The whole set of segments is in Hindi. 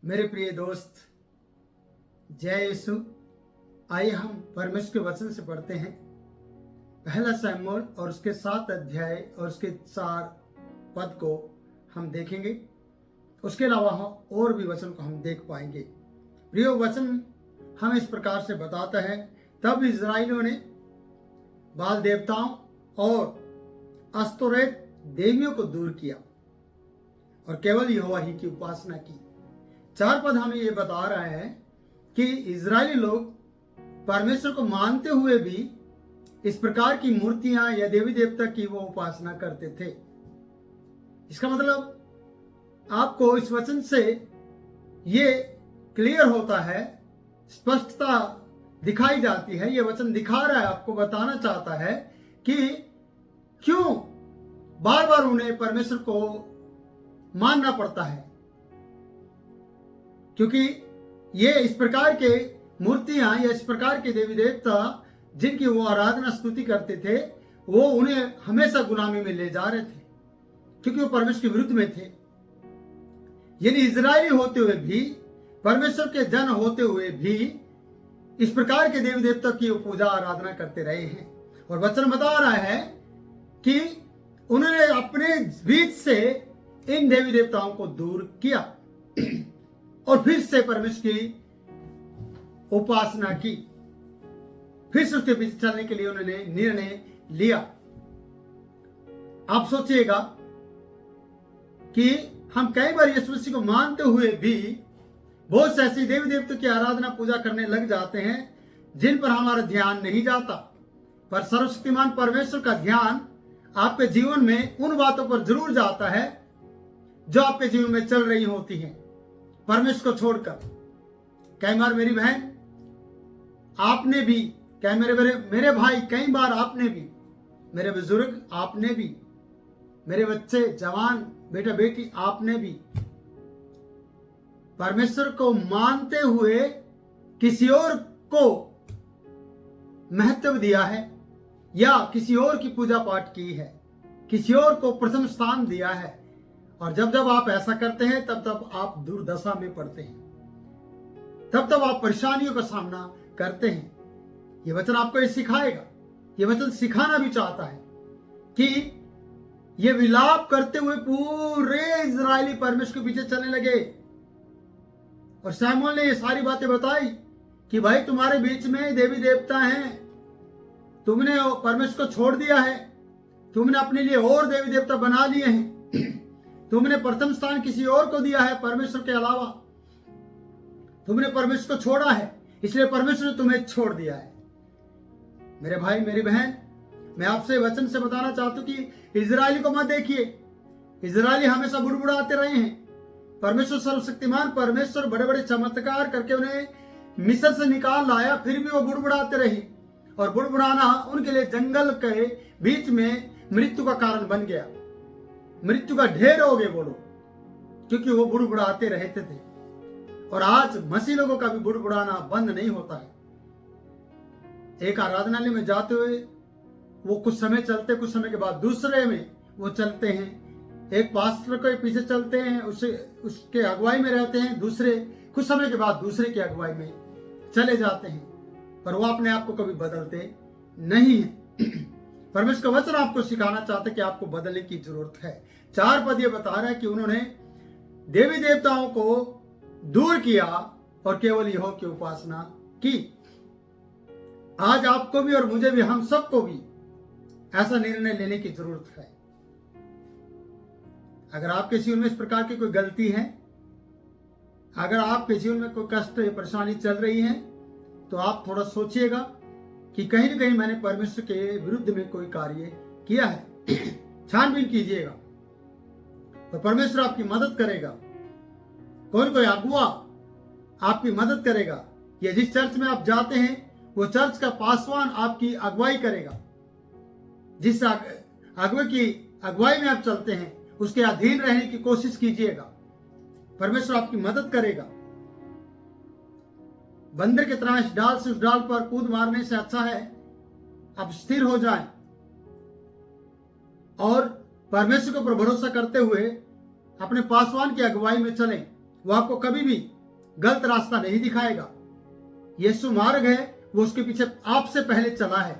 मेरे प्रिय दोस्त, जय यीशु। आइए हम परमेश्वर के वचन से पढ़ते हैं। पहला शमूएल और उसके 7 अध्याय और उसके 4 पद को हम देखेंगे। उसके अलावा हम और भी वचन को हम देख पाएंगे। प्रिय वचन हम इस प्रकार से बताता है, तब इजराइलियों ने बाल देवताओं और अस्तोरेत देवियों को दूर किया और केवल यहोवा ही की उपासना की। 4 पद हमें ये बता रहा है कि इजरायली लोग परमेश्वर को मानते हुए भी इस प्रकार की मूर्तियां या देवी देवता की वो उपासना करते थे। इसका मतलब आपको इस वचन से ये क्लियर होता है, स्पष्टता दिखाई जाती है। ये वचन दिखा रहा है, आपको बताना चाहता है कि क्यों बार बार उन्हें परमेश्वर को मानना पड़ता है, क्योंकि ये इस प्रकार के मूर्तियां या इस प्रकार के देवी देवता जिनकी वो आराधना स्तुति करते थे, वो उन्हें हमेशा गुलामी में ले जा रहे थे, क्योंकि वो परमेश्वर के विरुद्ध में थे। यानी इजरायली होते हुए भी, परमेश्वर के जन होते हुए भी इस प्रकार के देवी देवता की पूजा आराधना करते रहे हैं। और वचन बता रहा है कि उन्होंने अपने बीच से इन देवी देवताओं को दूर किया और फिर से परमेश्वर की उपासना की। फिर से उसके पीछे चलने के लिए उन्होंने निर्णय लिया। आप सोचिएगा कि हम कई बार यीशु मसीह को मानते हुए भी बहुत से ऐसी देवी देवता की आराधना पूजा करने लग जाते हैं जिन पर हमारा ध्यान नहीं जाता। पर सर्वशक्तिमान परमेश्वर का ध्यान आपके जीवन में उन बातों पर जरूर जाता है जो आपके जीवन में चल रही होती हैं परमेश्वर को छोड़कर। कई बार मेरी बहन आपने भी, कई मेरे भाई, कई बार आपने भी, मेरे बुजुर्ग आपने भी, मेरे बच्चे जवान बेटा बेटी आपने भी परमेश्वर को मानते हुए किसी और को महत्व दिया है या किसी और की पूजा पाठ की है, किसी और को प्रथम स्थान दिया है। और जब जब आप ऐसा करते हैं तब तब आप दुर्दशा में पड़ते हैं, तब तब आप परेशानियों का सामना करते हैं। ये वचन आपको ये सिखाएगा, ये वचन सिखाना भी चाहता है कि ये विलाप करते हुए पूरे इजरायली परमेश्वर के पीछे चलने लगे। और शमूएल ने ये सारी बातें बताई कि भाई तुम्हारे बीच में देवी देवता हैं, तुमने परमेश्वर को छोड़ दिया है, तुमने अपने लिए और देवी देवता बना लिए हैं, तुमने प्रथम स्थान किसी और को दिया है परमेश्वर के अलावा, तुमने परमेश्वर को छोड़ा है, इसलिए परमेश्वर ने तुम्हें छोड़ दिया है। मेरे भाई मेरी बहन, मैं आपसे वचन से बताना चाहता हूं कि इजरायली को मत देखिए। इजरायली हमेशा बुड़बुड़ाते रहे हैं। परमेश्वर सर्वशक्तिमान परमेश्वर बड़े बड़े चमत्कार करके उन्हें मिस्र से निकाल लाया, फिर भी वो बुड़बुड़ाते रहे। और बुड़बुड़ाना उनके लिए जंगल के बीच में मृत्यु का कारण बन गया, मृत्यु का ढेर हो गए वो लोग, क्योंकि वो बुड़बुड़ाते रहते थे। और आज मसीह लोगों का भी बुड़बुड़ाना बंद नहीं होता है। एक आराधनालय में जाते हुए वो कुछ समय चलते, कुछ समय के बाद दूसरे में वो चलते हैं। एक पास्टर के पीछे चलते हैं, उसके अगुवाई में रहते हैं, दूसरे कुछ समय के बाद दूसरे की अगुवाई में चले जाते हैं, पर वो अपने आप को कभी बदलते नहीं है। परमेश्वर का वचन आपको सिखाना चाहते कि आपको बदलने की जरूरत है। 4 पद ये बता रहा है कि उन्होंने देवी देवताओं को दूर किया और केवल यहोवा की उपासना की। आज आपको भी और मुझे भी, हम सबको भी ऐसा निर्णय लेने की जरूरत है। अगर आपके जीवन में इस प्रकार की कोई गलती है, अगर आपके जीवन में कोई कष्ट या परेशानी चल रही है, तो आप थोड़ा सोचिएगा कि कहीं न कहीं मैंने परमेश्वर के विरुद्ध में कोई कार्य किया है। छानबीन कीजिएगा तो परमेश्वर आपकी मदद करेगा। कोई अगुआ आपकी मदद करेगा, या जिस चर्च में आप जाते हैं वो चर्च का पासवान आपकी अगुवाई करेगा। जिस अगुवे की अगुवाई में आप चलते हैं उसके अधीन रहने की कोशिश कीजिएगा, परमेश्वर आपकी मदद करेगा। बंदर की तरह इस डाल से उस डाल पर कूद मारने से अच्छा है आप स्थिर हो जाएं और परमेश्वर के ऊपर भरोसा करते हुए अपने पासवान की अगुवाई में चलें। वो आपको कभी भी गलत रास्ता नहीं दिखाएगा। यीशु मार्ग है, वो उसके पीछे आपसे पहले चला है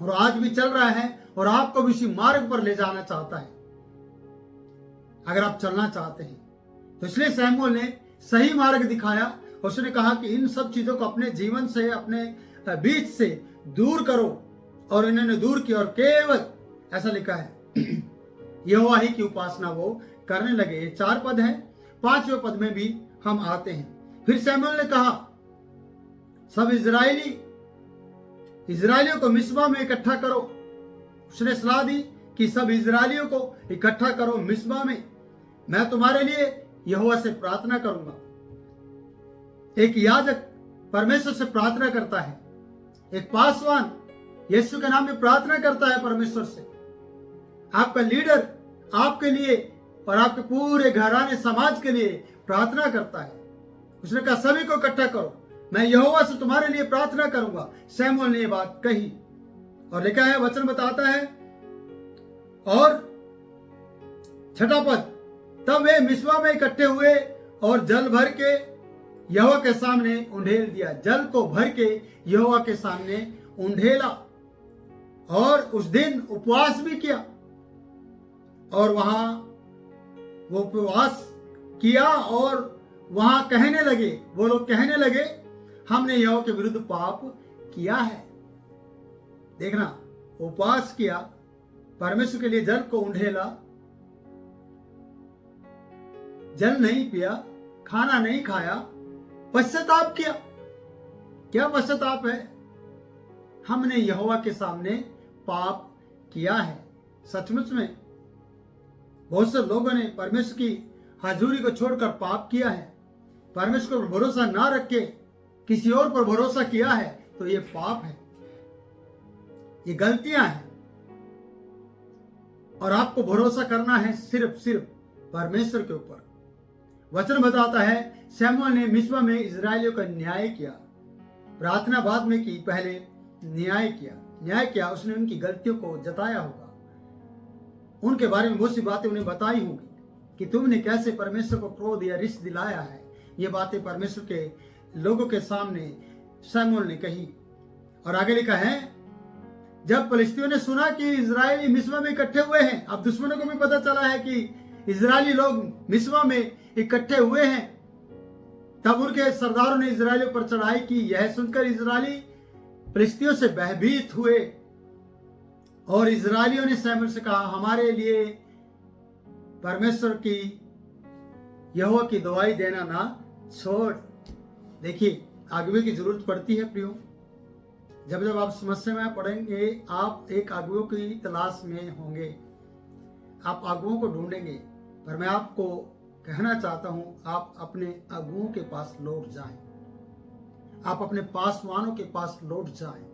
और आज भी चल रहा है और आपको भी उसी मार्ग पर ले जाना चाहता है अगर आप चलना चाहते हैं। तो इसलिए सैमुअल ने सही मार्ग दिखाया। उसने कहा कि इन सब चीजों को अपने जीवन से, अपने बीच से दूर करो, और इन्होंने दूर किया और केवल ऐसा लिखा है यहोवा ही की उपासना वो करने लगे। ये 4 पद हैं। 5वें पद में भी हम आते हैं। फिर सैमुअल ने कहा सब इजराइलियों को मिस्पा में इकट्ठा करो। उसने सलाह दी कि सब इजराइलियों को इकट्ठा करो मिस्पा में, मैं तुम्हारे लिए यहोवा से प्रार्थना करूंगा। एक याजक परमेश्वर से प्रार्थना करता है, एक पासवान यीशु के नाम में प्रार्थना करता है परमेश्वर से। आपका लीडर आपके लिए और आपके पूरे घराने समाज के लिए प्रार्थना करता है। उसने कहा सभी को इकट्ठा करो, मैं यहोवा से तुम्हारे लिए प्रार्थना करूंगा। सैमुअल ने ये बात कही और लिखा है, वचन बताता है और 6वां पद, तब वे मिस्पा में इकट्ठे हुए और जल भर के यहोवा के सामने उंडेल दिया। जल को भर के यहोवा के सामने उंडेला और उस दिन उपवास भी किया। और वहां वो उपवास किया और वहां कहने लगे, वो लोग कहने लगे हमने यहोवा के विरुद्ध पाप किया है। देखना, उपवास किया, परमेश्वर के लिए जल को उंडेला, जल नहीं पिया, खाना नहीं खाया, पश्चाताप किया। क्या पश्चाताप है? हमने यहोवा के सामने पाप किया है। सचमुच में बहुत से लोगों ने परमेश्वर की हाजुरी को छोड़कर पाप किया है। परमेश्वर पर भरोसा ना रख के किसी और पर भरोसा किया है, तो ये पाप है, ये गलतियां हैं। और आपको भरोसा करना है सिर्फ परमेश्वर के ऊपर। वचन बताता है सैमुअल ने मिस्पा में इजराइलियों का न्याय किया। प्रार्थना बाद में की, पहले न्याय किया। उसने उनकी गलतियों को जताया होगा, उनके बारे में बहुत सी बातें उन्हें बताई होगी कि तुमने कैसे परमेश्वर को क्रोध या रिश्त दिलाया है। ये बातें परमेश्वर के लोगों के सामने सैमुअल ने कही। और आगे लिखा है, जब फलिस्तियों ने सुना कि इजरायली मिस्पा में इकट्ठे हुए हैं, अब दुश्मनों को भी पता चला है कि इजरायली लोग मिस्पा में इकट्ठे हुए हैं, तब उनके सरदारों ने इजरायलियों पर चढ़ाई की। यह सुनकर इजरायली फलिस्तियों से भयभीत हुए और इजरायलियों ने सैमुअल से कहा, हमारे लिए परमेश्वर की यहोवा की दुआई देना ना छोड़। देखिए, अगुवे की जरूरत पड़ती है प्रियो। जब जब आप समस्या में पड़ेंगे, आप एक अगुवे की तलाश में होंगे, आप अगुवों को ढूंढेंगे। पर मैं आपको कहना चाहता हूं, आप अपने अगुवों के पास लौट जाएं, आप अपने पासवानों के पास लौट जाएं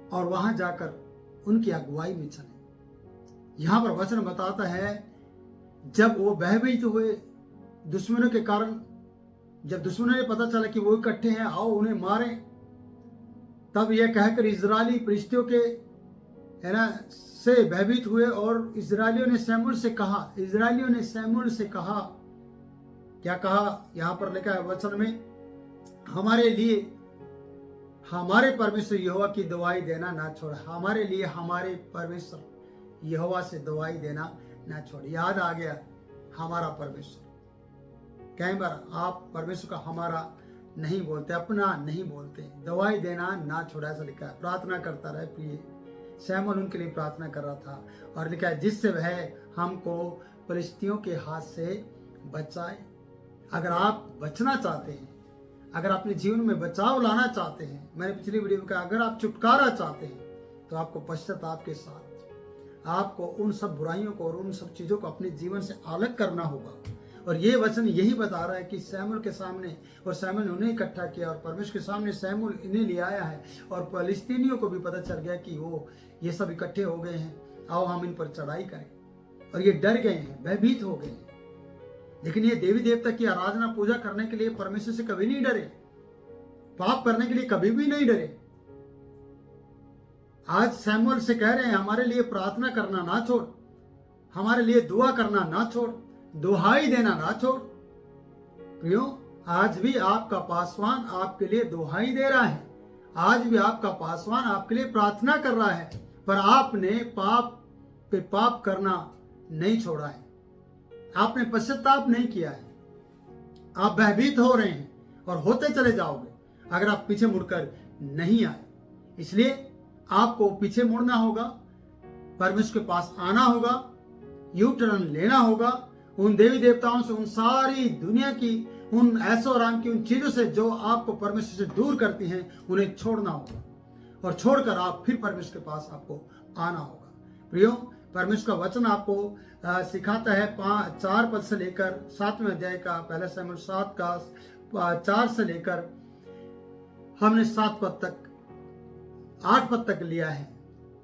और वहां जाकर उनकी अगुवाई में चलें। यहां पर वचन बताता है, जब वो भयभीत हुए दुश्मनों के कारण, जब दुश्मनों ने पता चला कि वो इकट्ठे हैं, आओ उन्हें मारें, तब यह कहकर इजरायली फलिस्तियों के से भयभीत हुए और इजरायलियों ने सैमुअल से कहा, क्या कहा? यहां पर लिखा है वचन में, हमारे लिए हमारे परमेश्वर यहोवा की दुआई देना ना छोड़। हमारे लिए हमारे परमेश्वर यहोवा से दुआई देना ना छोड़। याद आ गया हमारा परमेश्वर। कई बार आप परमेश्वर का हमारा नहीं बोलते, अपना नहीं बोलते। दुआई देना ना छोड़ा, ऐसा लिखा है। प्रार्थना करता रहे प्रिय। सैमुअल उनके लिए प्रार्थना कर रहा था और लिखा है, जिससे वह हमको फलिस्तियों के हाथ से बचाए। अगर आप बचना चाहते हैं, अगर अपने जीवन में बचाव लाना चाहते हैं, मैंने पिछली वीडियो में कहा, अगर आप छुटकारा चाहते हैं तो आपको पश्चाताप के साथ आपको उन सब बुराइयों को और उन सब चीजों को अपने जीवन से अलग करना होगा। और ये वचन यही बता रहा है कि सैमुअल के सामने, और सैमुअल ने उन्हें इकट्ठा किया और परमेश्वर के सामने सैमुअल इन्हें ले आया है। और फलिस्तीनियों को भी पता चल गया कि ये सब इकट्ठे हो गए हैं, आओ हम इन पर चढ़ाई करें। और ये डर गए हैं, भयभीत हो गए हैं। लेकिन ये देवी देवता की आराधना पूजा करने के लिए परमेश्वर से कभी नहीं डरे, पाप करने के लिए कभी भी नहीं डरे। आज सैमुअल से कह रहे हैं, हमारे लिए प्रार्थना करना ना छोड़, हमारे लिए दुआ करना ना छोड़, दुहाई देना ना छोड़। प्रियो, आज भी आपका पासवान आपके लिए दुहाई दे रहा है, आज भी आपका पासवान आपके लिए प्रार्थना कर रहा है, पर आपने पाप पे पाप करना नहीं छोड़ा है, आपने पश्चाताप नहीं किया है, आप भयभीत हो रहे हैं और होते चले जाओगे अगर आप पीछे मुड़कर नहीं आए। इसलिए आपको पीछे मुड़ना होगा, परमेश्वर के पास आना होगा, यू टर्न लेना होगा, उन देवी देवताओं से, उन सारी दुनिया की, उन ऐसो आराम की, उन चीजों से जो आपको परमेश्वर से दूर करती हैं, उन्हें छोड़ना होगा और छोड़कर आप फिर परमेश्वर के पास आपको आना होगा। प्रियो, परमेश्वर का वचन आपको सिखाता है 4 पद से लेकर 7वें अध्याय का, पहला शमूएल 7 का 4 से लेकर हमने 7 पद तक, 8 पद तक लिया है।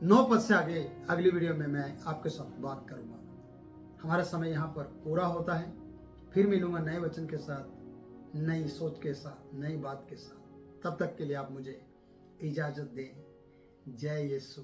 9 पद से आगे अगली वीडियो में मैं आपके साथ बात करूंगा। हमारा समय यहाँ पर पूरा होता है, फिर मिलूंगा नए वचन के साथ, नई सोच के साथ, नई बात के साथ। तब तक के लिए आप मुझे इजाजत दें। जय यीशु।